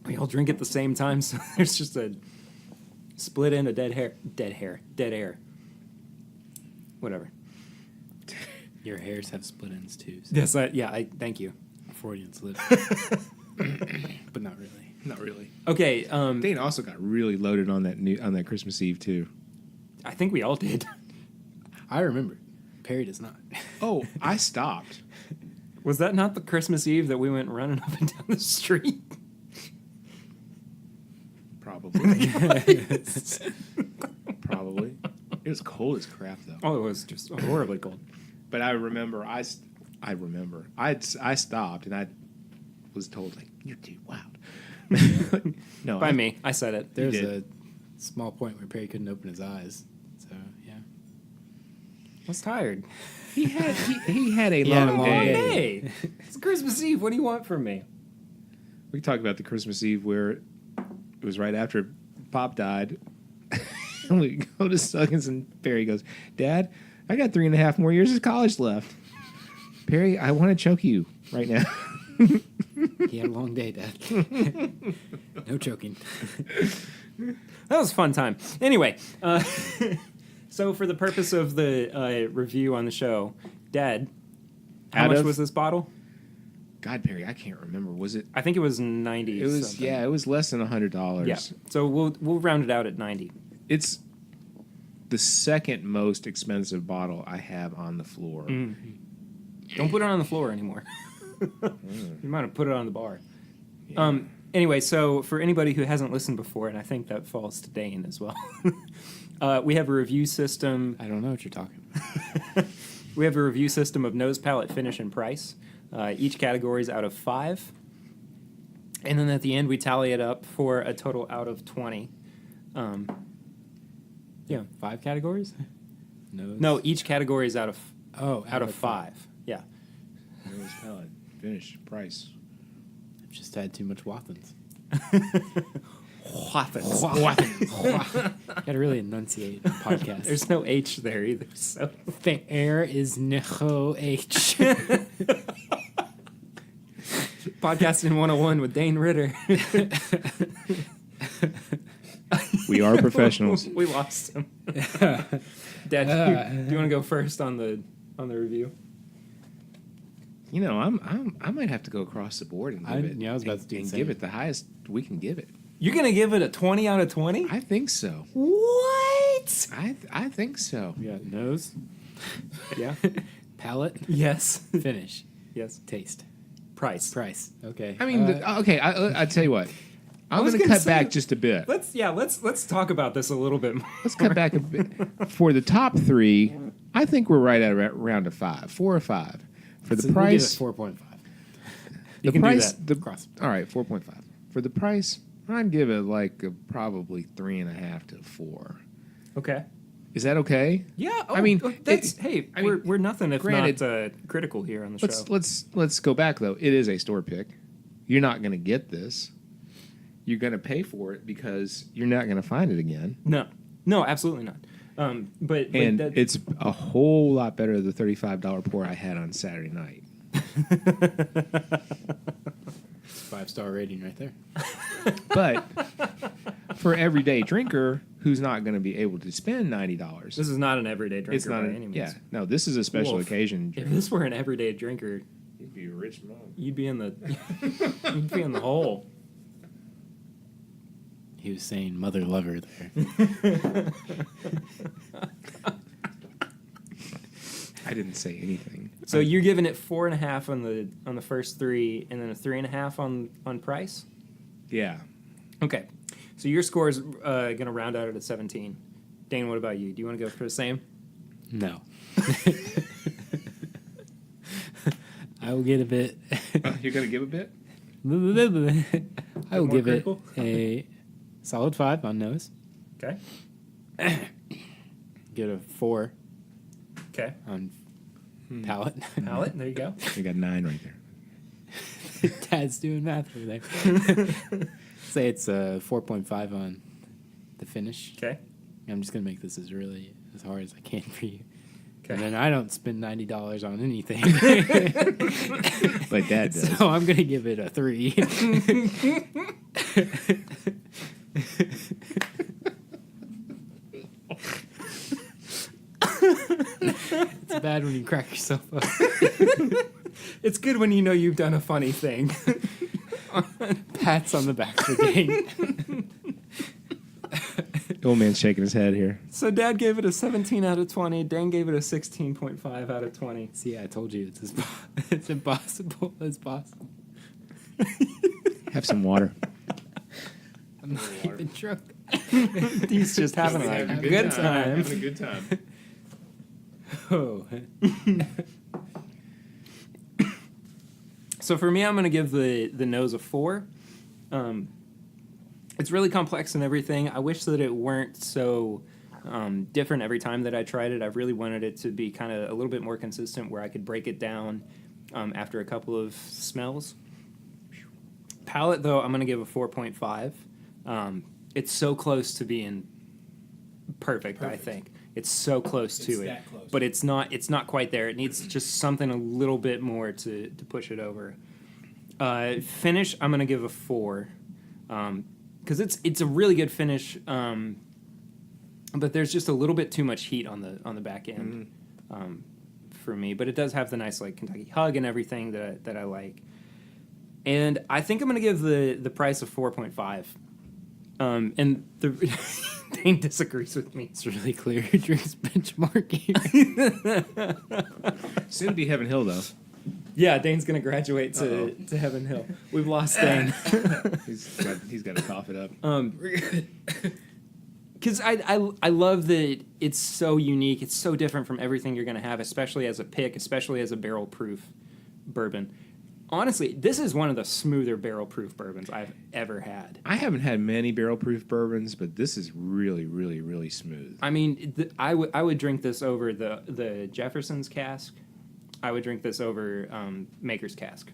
We all drink at the same time, so there's just a split end of dead air. Whatever. Your hairs have split ends too. So Yes, I thank you. Freudian slip. But not really. Not really. Okay, Dane also got really loaded on that Christmas Eve too. I think we all did. I remember. Perry does not. Oh, I stopped. Was that not the Christmas Eve that we went running up and down the street? Probably. Probably. It was cold as crap, though. Oh, it was just horribly cold. But I remember, I stopped and I was told, like, you're too loud. No, By me, I said it. There's did. a small point where Perry couldn't open his eyes. So, yeah. I was tired. He had a He had a long long day. day. Hey, it's Christmas Eve. What do you want from me? We talked about the Christmas Eve where it was right after Pop died. And we go to Suggins and Perry goes, Dad, I got 3.5 more years of college left. Perry, I want to choke you right now. He had a long day, Dad. No choking. That was a fun time. Anyway, so for the purpose of the review on the show, Dad, how Out much of- was this bottle? God, Perry, I can't remember. Was it? I think it was 90. It was something. it was less than $100. Yeah. So we'll round it out at 90. It's the second most expensive bottle I have on the floor. Don't put it on the floor anymore. You might have put it on the bar. Yeah. Anyway, so for anybody who hasn't listened before, and I think that falls to Dane as well, we have a review system. I don't know what you're talking about. We have a review system of nose, palate, finish, and price. Each category is out of 5. And then at the end, we tally it up for a total out of 20. Yeah. 5 categories? Nose. No, each category is out of Out of 5. Yeah. Nose, palate, finish, price. I've just had too much Wathens. Gotta really enunciate a podcast. There's no H there either. So There is no H. Podcasting 101 with Dane Ritter. We are professionals. We lost him. Dad, do you want to go first on the review? You know, I might have to go across the board and give it. Yeah, I was about to do the and same. give it the highest we can give it. You're gonna give it a 20 out of 20? I think so. What? I think so. We got nose, Yeah. palate, Yes. finish, Yes. taste, Price. price. Okay. I mean, okay. I tell you what. I'm was going to gonna cut say- back just a bit. Let's talk about this a little bit more. Let's cut back a bit. For the top 3, I think we're right at around a 5, 4 or 5. For the price, we'll give it 4.5. the can do price, that. the Across. all right, 4.5. For the price, I'd give it like probably 3.5 to 4. Okay. Is that okay? Yeah. I mean, that's I we're mean, we're nothing if granted- not critical here on the show. Let's go back though. It is a store pick. You're not going to get this. You're going to pay for it because you're not going to find it again. No, absolutely not. But And that, it's a whole lot better than the $35 pour I had on Saturday night. 5-star rating right there. But for everyday drinker who's not going to be able to spend $90, this is not an everyday drinker it's not by a, any means. yeah. No, this is a special Wolf. occasion If drink. this were an everyday drinker, You'd be a rich man. you'd be in the you'd be in the hole. He was saying mother lover there. I didn't say anything. So you're giving it 4.5 on the first 3, and then a 3.5 on price. Yeah. Okay, so your score is going to round out at a 17. Dane, what about you? Do you want to go for the same? No. I will get a bit. You're going to give a bit? I will more give it critical? a solid 5 on nose. Okay. Get a 4 Okay. on palate. Palette. There you go. You got 9 right there. Dad's doing math over there. Say it's a 4.5 on the finish. Okay. I'm just gonna make this as hard as I can for you. Okay. And then I don't spend $90 on anything. Like Dad does. So I'm gonna give it a 3. It's bad when you crack yourself up. It's good when you know you've done a funny thing. Pats on the back for Dane. The old man's shaking his head here. So Dad gave it a 17 out of 20. Dan gave it a 16.5 out of 20. See, I told you it's impossible as possible. Have some water. I'm not even drunk. He's just having a good time. Having a good time. Oh. So for me, I'm going to give the nose a 4. It's really complex and everything. I wish that it weren't so different every time that I tried it. I really wanted it to be kind of a little bit more consistent where I could break it down after a couple of smells. Palate, though, I'm going to give a 4.5. It's so close to being perfect. I think. It's so close to it. that close. But it's not quite there. It needs just something a little bit more to push it over. Finish, I'm going to give a 4. Because it's a really good finish, but there's just a little bit too much heat on the back end for me. But it does have the nice like Kentucky hug and everything that I like. And I think I'm going to give the price of 4.5. And the Dane disagrees with me. It's really clear who drinks benchmarking. Soon to be Heaven Hill, though. Yeah, Dane's going to graduate to Heaven Hill. We've lost Dane. He's got to cough it up. Because I love that it's so unique. It's so different from everything you're going to have, especially as a pick, especially as a barrel-proof bourbon. Honestly, this is one of the smoother barrel-proof bourbons I've ever had. I haven't had many barrel-proof bourbons, but this is really, really, really smooth. I mean, I would drink this over the Jefferson's cask. I would drink this over Maker's cask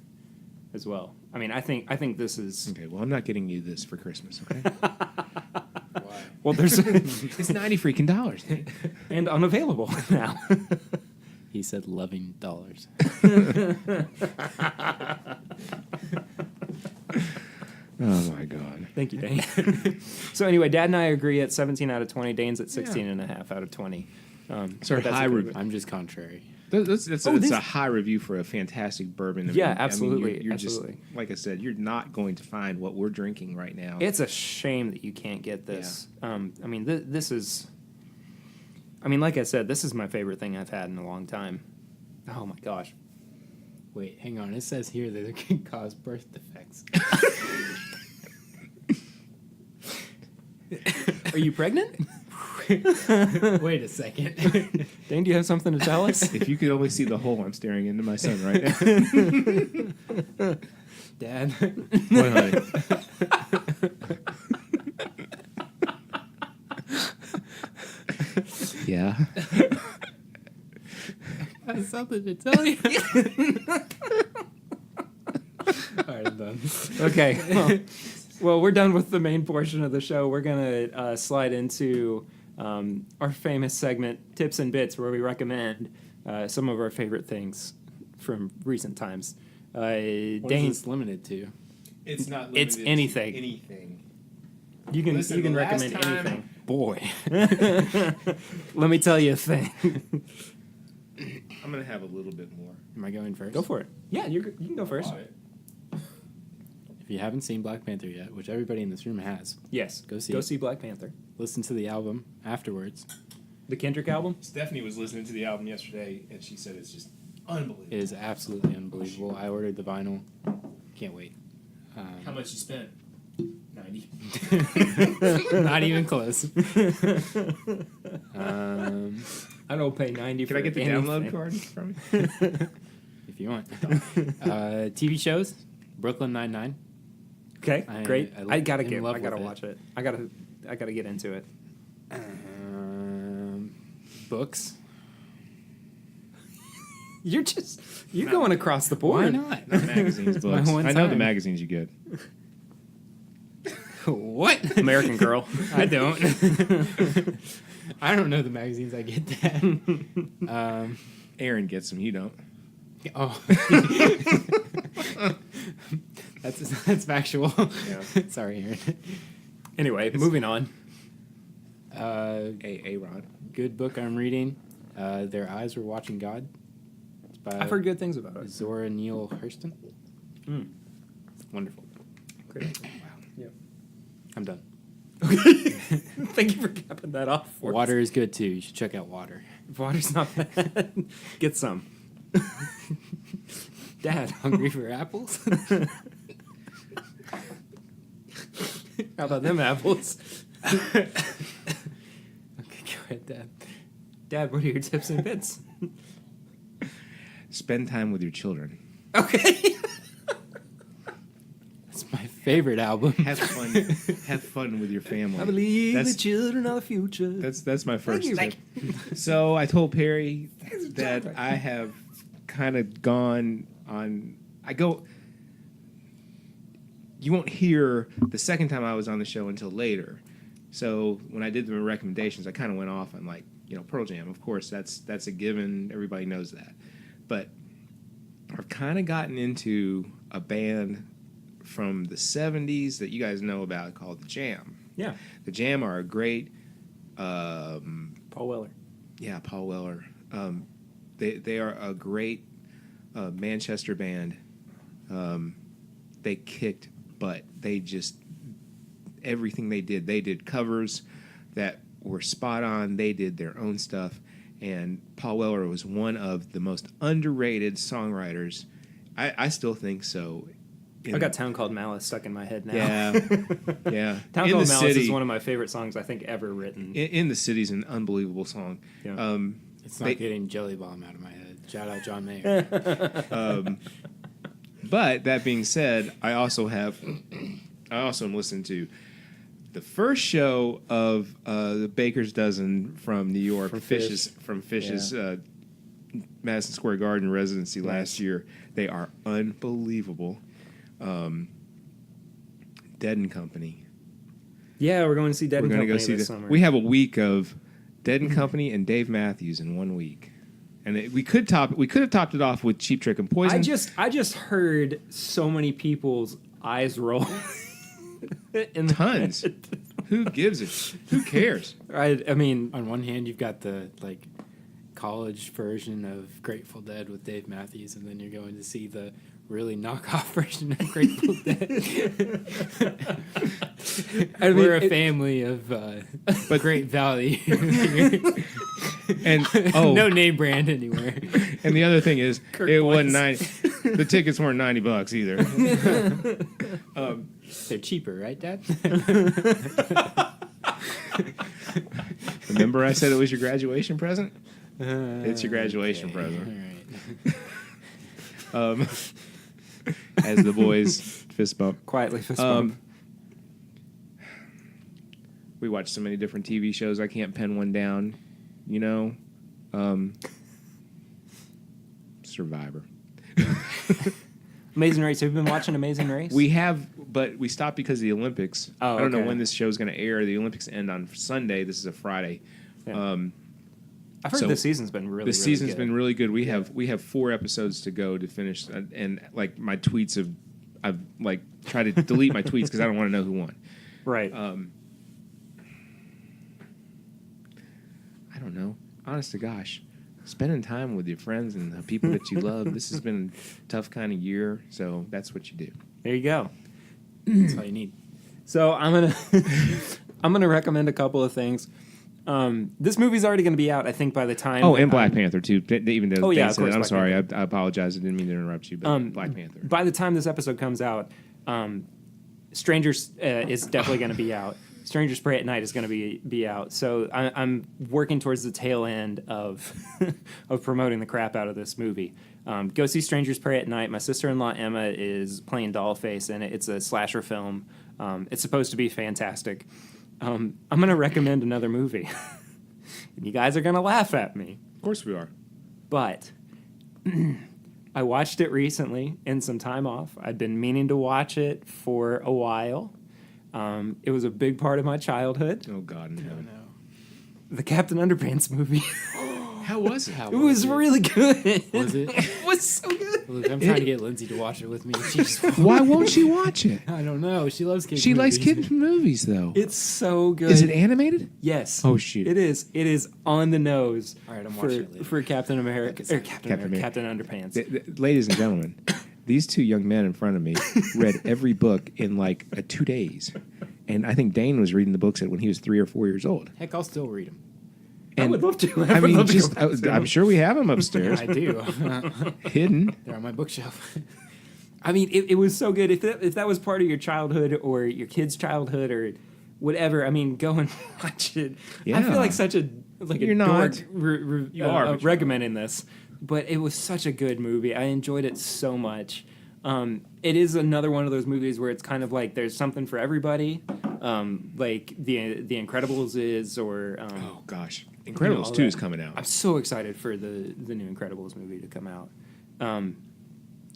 as well. I mean, I think this is... Okay, well, I'm not getting you this for Christmas, okay? Why? Well, there's... It's $90 freaking. and unavailable now. He said loving dollars. Oh, my God. Thank you, Dane. So anyway, Dad and I agree at 17 out of 20. Dane's at 16 and a half out of 20. Sorry, but that's high okay. review. I'm just contrary. That's this- a high review for a fantastic bourbon. Yeah, absolutely, You're absolutely. just, like I said, you're not going to find what we're drinking right now. It's a shame that you can't get this. I mean, this is... I mean, like I said, this is my favorite thing I've had in a long time. Oh, my gosh. Wait, hang on. It says here that it can cause birth defects. Are you pregnant? Wait a second. Dane, do you have something to tell us? If you could only see the hole I'm staring into my son right now. Dad. What, honey? Yeah. I have something to tell you. All right, I'm done. Okay. Well, we're done with the main portion of the show. We're going to slide into our famous segment, Tips and Bits, where we recommend some of our favorite things from recent times. What is Dane's, this limited to? It's not It's limited anything. to anything. you can Listen, you can the last recommend time- anything. Boy. Let me tell you a thing. I'm going to have a little bit more. Am I going first? Go for it. Yeah, you can go first. If you haven't seen Black Panther yet, which everybody in this room has, Yes, Go see Go it. see Black Panther, listen to the album afterwards. the Kendrick album. Stephanie was listening to the album yesterday, and she said it's just unbelievable. It is absolutely unbelievable. I ordered the vinyl. Can't wait. How much you spent? 90. Not even close. I don't pay 90 Can for I get the anything. download card from you? If you want. TV shows, Brooklyn Nine-Nine. Okay, great. I I gotta in get. love I gotta with it. watch it. I gotta get into it. Books. You're going across the board. Why not? Not magazines, my books. one I know the time. magazines you get. What? American Girl. I don't. I don't know the magazines I get that. Aaron gets them, you don't. Oh. That's factual. Yeah. Sorry, Aaron. Anyway, moving on. A-Rod. Good book I'm reading. Their Eyes Were Watching God. It's by I've heard good things about it. Zora Neale Hurston. Wonderful. Great. Wow. Yep. I'm done. Thank you for capping that off. For Water is good too. You should check out Water. us. Water's not bad. Get some. Dad, hungry for apples? How about them apples? Okay, go ahead, Dad. Dad, what are your tips and bits? Spend time with your children. Okay. It's my favorite album. Have fun. Have fun with your family. I believe That's- the children are the future. That's my first you. tip. So I told Perry that I have kind of gone on. You won't hear the second time I was on the show until later. So when I did the recommendations, I kind of went off on Pearl Jam. Of course, that's a given. Everybody knows that. But I've kind of gotten into a band from the 70s that you guys know about called The Jam. Yeah. The Jam are a great... Paul Weller. Yeah, Paul Weller. They are a great Manchester band. They kicked butt. They just... Everything they did covers that were spot on. They did their own stuff. And Paul Weller was one of the most underrated songwriters. I still think so. I've got Town Called Malice stuck in my head now. Yeah. Yeah. Town In Called the Malice City- is one of my favorite songs I think ever written. In the City's an unbelievable song. Yeah. It's not They- getting Jelly Bomb out of my head. Shout out John Mayer. But that being said, I also am listening to the first show of the Baker's Dozen from New York, From Fish's Madison Square Garden residency last year. They are unbelievable. Dead and Company. Yeah, we're going to see Dead We're and going to Company go see this summer. We have a week of Dead and Company and Dave Matthews in 1 week. And we could have topped it off with Cheap Trick and Poison. I just heard so many people's eyes roll. in the Tons. Who gives it? Who cares? I mean, On one hand, you've got the college version of Grateful Dead with Dave Matthews, and then you're going to see the really knockoff version of Grateful Dead. We're a family of great value. And No name brand anywhere. and the other thing is, Kirk it wasn't Boyce. 90. The tickets weren't $90 either. They're cheaper, right, Dad? Remember, I said it was your graduation present. It's your graduation Okay, present. all right. As the boys fist bump. quietly fist bump. We watch so many different TV shows. I can't pen one down. Survivor. Amazing Race. Have you been watching Amazing Race? We have, but we stopped because of the Olympics. Oh, I don't know okay. when this show's going to air. The Olympics end on Sunday. This is a Friday. Yeah. I've heard so this season's been really, The season's good. been really good. We have 4 episodes to go to finish, and my tweets I've tried to delete my tweets because I don't want to know who won. Right. I don't know. Honest to gosh, spending time with your friends and the people that you love. This has been a tough kind of year, so that's what you do. There you go. That's all you need. So I'm gonna recommend a couple of things. This movie's already going to be out, I think, by the time. Oh, and Black Panther too. Even though Oh, yeah, they of said course, it. I'm Black sorry. I apologize. I didn't mean to interrupt you. But Black Panther. By the time this episode comes out, Strangers is definitely going to be out. Strangers Pray at Night is going to be out. So I'm working towards the tail end of of promoting the crap out of this movie. Go see Strangers Pray at Night. My sister-in-law Emma is playing Dollface in it. It's a slasher film. It's supposed to be fantastic. I'm going to recommend another movie. And you guys are going to laugh at me. Of course we are. But I watched it recently in some time off. I'd been meaning to watch it for a while. It was a big part of my childhood. Oh God, no. The Captain Underpants movie. How was it? How It was really good. Was it? It was so good. Look, I'm trying to get Lindsay to watch it with me. She just Why won't she watch it? I don't know. She loves kids. She likes movies. kids movies though. It's so good. Is it animated? Yes. Oh, shoot. It is. It is on the nose. All right, I'm watching it for later. for Captain America or Captain Captain America, America. Captain Underpants. Ladies and gentlemen, these 2 young men in front of me read every book in 2 days, and I think Dane was reading the books when he was 3 or 4 years old. Heck, I'll still read them. I would love to. I would mean, love to just go back to I'm them. sure we have them upstairs, I do. hidden. They're on my bookshelf. I mean, it was so good. If that was part of your childhood or your kid's childhood or whatever, I mean, go and watch it. I feel Yeah. like such a You're dork not. You are, but you're recommending this, but it was such a good movie. I enjoyed it so much. It is another one of those movies where it's kind of like there's something for everybody, like the Incredibles is, or Oh gosh, all Incredibles 2 that. is coming out. I'm so excited for the new Incredibles movie to come out.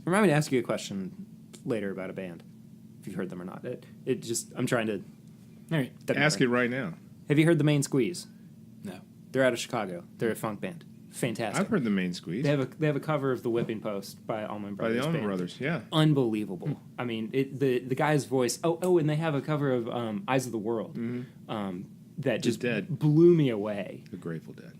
Remind me to ask you a question later about a band, if you've heard them or not. It just I'm trying to. All right, doesn't Ask matter. it right now. Have you heard the Main Squeeze? No. They're out of Chicago. They're a funk band. Fantastic. I've heard the Main Squeeze They have a cover of the Whipping Post by Allman by Brothers. the Allman Band. Brothers. Yeah. Unbelievable. I mean, the guy's voice. Oh, and they have a cover of Eyes of the World. That just Dead. blew me away. The Grateful Dead.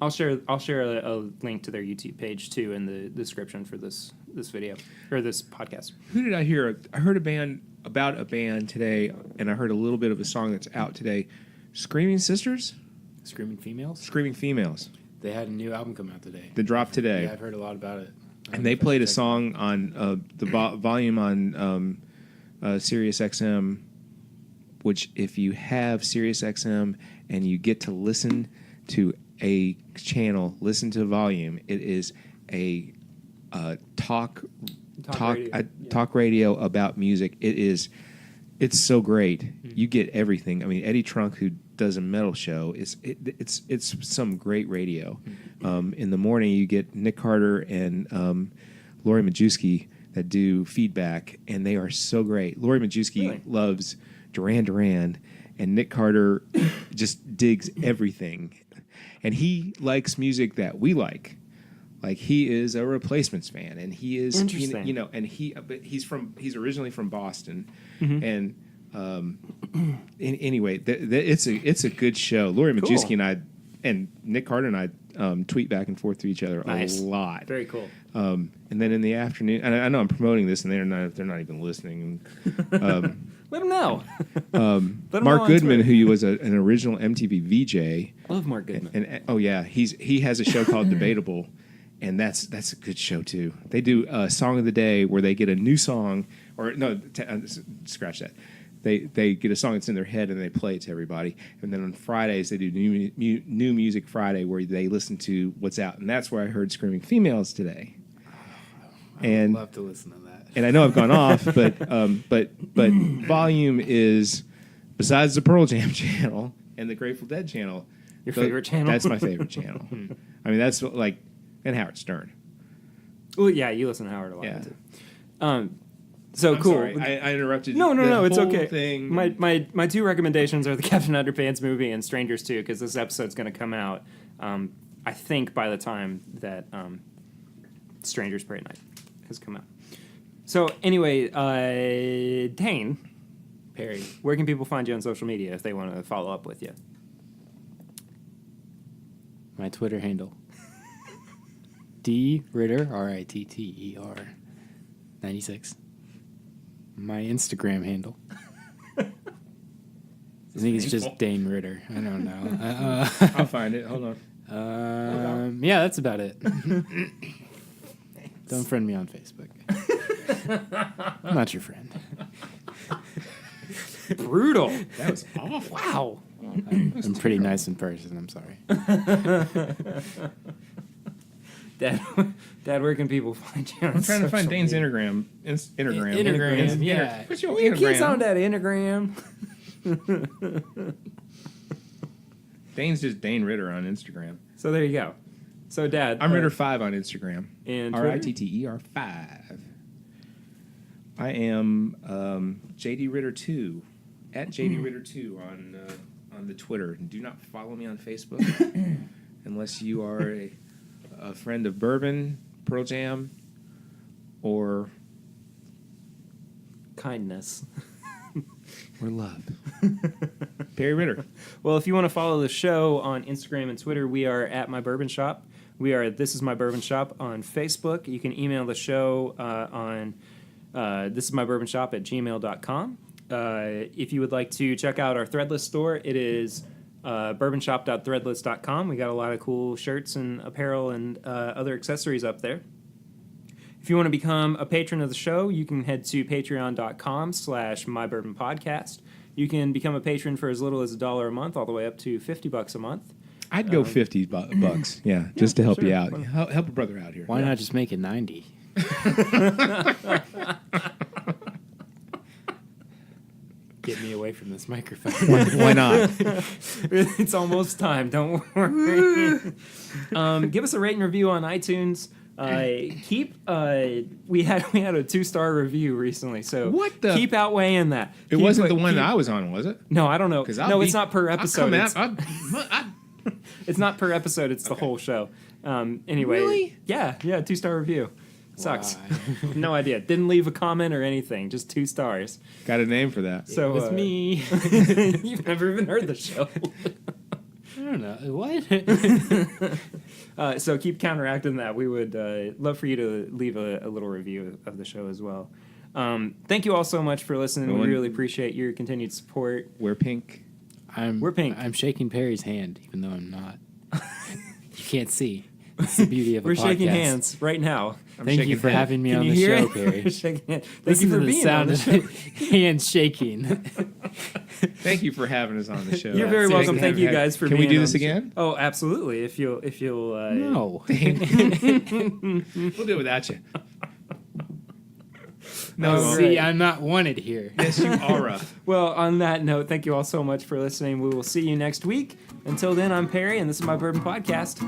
I'll share a link to their YouTube page too in the description for this video or this podcast. Who did I hear? I heard about a band today, and I heard a little bit of a song that's out today. Screaming Sisters? Screaming Females? Screaming Females. They had a new album come out today. That dropped today. Yeah, I've heard a lot about it. And they played a song on the volume on Sirius XM, which if you have Sirius XM and you get to listen to a channel, listen to volume, it is a talk radio about music. It's so great. You get everything. I mean, Eddie Trunk, who does a metal show, it's some great radio. In the morning, you get Nick Carter and Lori Majewski that do feedback, and they are so great. Lori Majewski Really? loves Duran Duran, and Nick Carter just digs everything. And he likes music that we like. Like, he is a Replacements fan, and he is Interesting. and he's originally from Boston, Mm-hmm. and anyway, it's a good show. Lori Majewski Cool. and I and Nick Carter and I tweet back and forth to each other Nice. a lot. Very cool. And then in the afternoon, and I know I'm promoting this, and they're not even listening. Let them know. Let 'em know Mark on Goodman, Twitter. who was an original MTV VJ. Love Mark Goodman. And oh yeah, he has a show called Debatable, and that's a good show too. They do a song of the day where they get a new song, or no, scratch that. They get a song that's in their head and they play it to everybody. And then on Fridays they do new music Friday where they listen to what's out, and that's where I heard Screaming Females today. I'd love to listen to that. And I know I've gone off, but Volume is, besides the Pearl Jam channel and the Grateful Dead channel, Your favorite channel? That's my favorite channel. I mean, that's like, and Howard Stern. Well, yeah, you listen to Howard a lot Yeah. too. So I'm cool. sorry, I interrupted. No, the it's whole okay. Thing. My two recommendations are the Captain Underpants movie and Strangers 2, because this episode's going to come out, I think, by the time that Strangers Parade Night has come out. So anyway, Dane, Perry. where can people find you on social media if they want to follow up with you? My Twitter handle. D Ritter, RITTER 96. My Instagram handle. I think it's just Dane Ritter. I don't know. I'll find it. Hold on. Yeah, that's about it. Don't friend me on Facebook. I'm not your friend. Brutal. That was awful. Wow. I'm pretty nice in person. I'm sorry. Dad, where can people find you? I'm trying to find Dane's Instagram. Instagram. Instagram, yeah. What's your Your kids on Instagram? that Instagram. Dane's just Dane Ritter on Instagram. So there you go. So Dad, I'm Ritter5 on Instagram. And Twitter? RITTER5. I am JD Ritter2 at JD Ritter2 on the Twitter. And do not follow me on Facebook unless you are a friend of Bourbon, Pearl Jam, or kindness. or love. Perry Ritter. Well, if you want to follow the show on Instagram and Twitter, we are at My Bourbon Shop. We are This Is My Bourbon Shop on Facebook. You can email the show on thisismybourbonshop@gmail.com. If you would like to check out our Threadless store, it is bourbonshop.threadless.com. We got a lot of cool shirts and apparel and other accessories up there. If you want to become a patron of the show, you can head to patreon.com/mybourbonpodcast. You can become a patron for as little as $1 a month, all the way up to $50 a month. I'd go 50 bucks. Yeah, just to help sure. you out. Help a brother out here. Why not just make it 90? Get me away from this microphone. Why not? It's almost time. Don't worry. Give us a rate and review on iTunes. We had a 2-star review recently, so What the- keep outweighing that. It wasn't the one that I was on, was it? No, I don't know. 'Cause No, it's not per episode. I'll It's not per episode. It's the whole show. Anyway, Really? yeah, 2-star review. Sucks. Why? No idea. Didn't leave a comment or anything. Just 2 stars. got a name for that. So It was me. You've never even heard the show. I don't know. What? So keep counteracting that. We would love for you to leave a little review of the show as well. Thank you all so much for listening. We really appreciate your continued support. We're pink. We're pink. I'm shaking Perry's hand, even though I'm not. You can't see. It's the beauty of a We're podcast. shaking hands right now. Thank you for hands. having me Can on you the hear show, it? Perry. Shaking hands. Thank Listen you for to the being sound on the of show. hands shaking. Thank you for having us on the show. You're very welcome. Thank you guys for Can being we do on this the show. again? Oh, absolutely. If you'll No. We'll do it without you. No, we won't. See, I'm not wanted here. Yes, you are. Well, on that note, thank you all so much for listening. We will see you next week. Until then, I'm Perry, and this is my Bourbon Podcast.